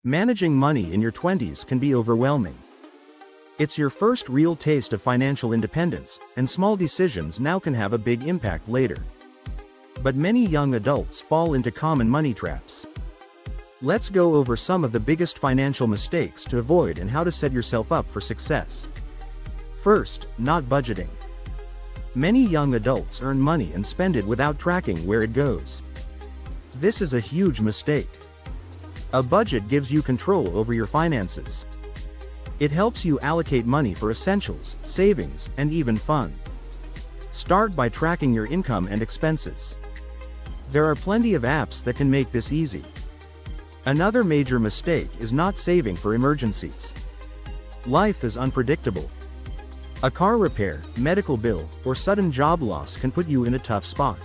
Managing money in your 20s can be overwhelming. It's your first real taste of financial independence, and small decisions now can have a big impact later. But many young adults fall into common money traps. Let's go over some of the biggest financial mistakes to avoid and how to set yourself up for success. First, not budgeting. Many young adults earn money and spend it without tracking where it goes. This is a huge mistake. A budget gives you control over your finances. It helps you allocate money for essentials, savings, and even fun. Start by tracking your income and expenses. There are plenty of apps that can make this easy. Another major mistake is not saving for emergencies. Life is unpredictable. A car repair, medical bill, or sudden job loss can put you in a tough spot.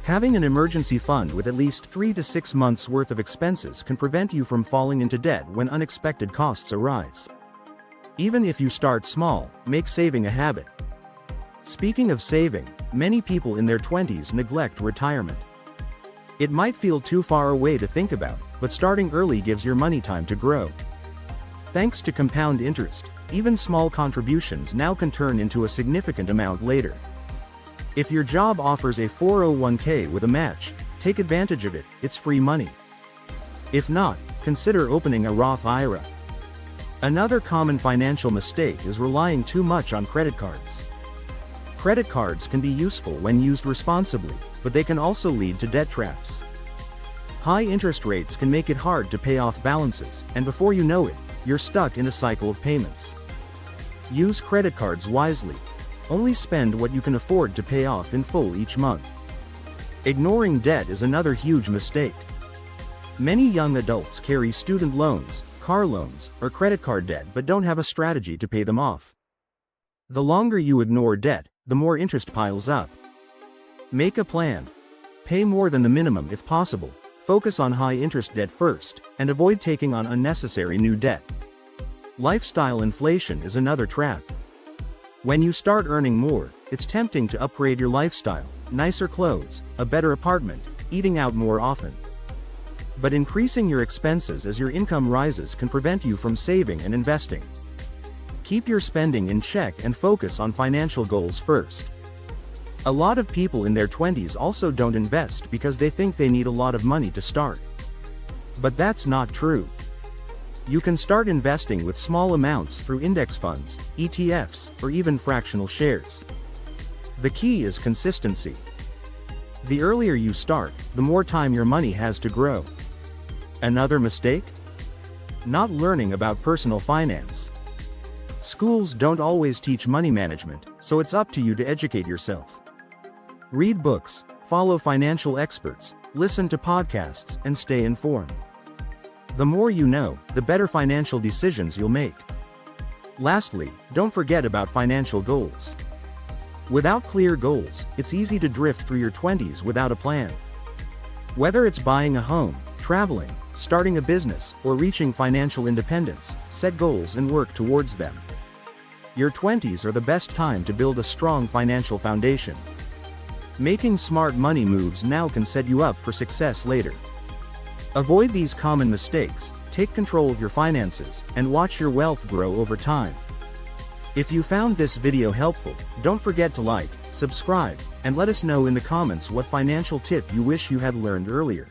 Having an emergency fund with at least 3 to 6 months' worth of expenses can prevent you from falling into debt when unexpected costs arise. Even if you start small, make saving a habit. Speaking of saving, many people in their 20s neglect retirement. It might feel too far away to think about, but starting early gives your money time to grow. Thanks to compound interest, even small contributions now can turn into a significant amount later. If your job offers a 401k with a match, take advantage of it, it's free money. If not, consider opening a Roth IRA. Another common financial mistake is relying too much on credit cards. Credit cards can be useful when used responsibly, but they can also lead to debt traps. High interest rates can make it hard to pay off balances, and before you know it, you're stuck in a cycle of payments. Use credit cards wisely. Only spend what you can afford to pay off in full each month. Ignoring debt is another huge mistake. Many young adults carry student loans, car loans, or credit card debt but don't have a strategy to pay them off. The longer you ignore debt, the more interest piles up. Make a plan. Pay more than the minimum if possible, focus on high-interest debt first, and avoid taking on unnecessary new debt. Lifestyle inflation is another trap. When you start earning more, it's tempting to upgrade your lifestyle, nicer clothes, a better apartment, eating out more often. But increasing your expenses as your income rises can prevent you from saving and investing. Keep your spending in check and focus on financial goals first. A lot of people in their 20s also don't invest because they think they need a lot of money to start. But that's not true. You can start investing with small amounts through index funds, ETFs, or even fractional shares. The key is consistency. The earlier you start, the more time your money has to grow. Another mistake? Not learning about personal finance. Schools don't always teach money management, so it's up to you to educate yourself. Read books, follow financial experts, listen to podcasts, and stay informed. The more you know, the better financial decisions you'll make. Lastly, don't forget about financial goals. Without clear goals, it's easy to drift through your 20s without a plan. Whether it's buying a home, traveling, starting a business, or reaching financial independence, set goals and work towards them. Your 20s are the best time to build a strong financial foundation. Making smart money moves now can set you up for success later. Avoid these common mistakes, take control of your finances, and watch your wealth grow over time. If you found this video helpful, don't forget to like, subscribe, and let us know in the comments what financial tip you wish you had learned earlier.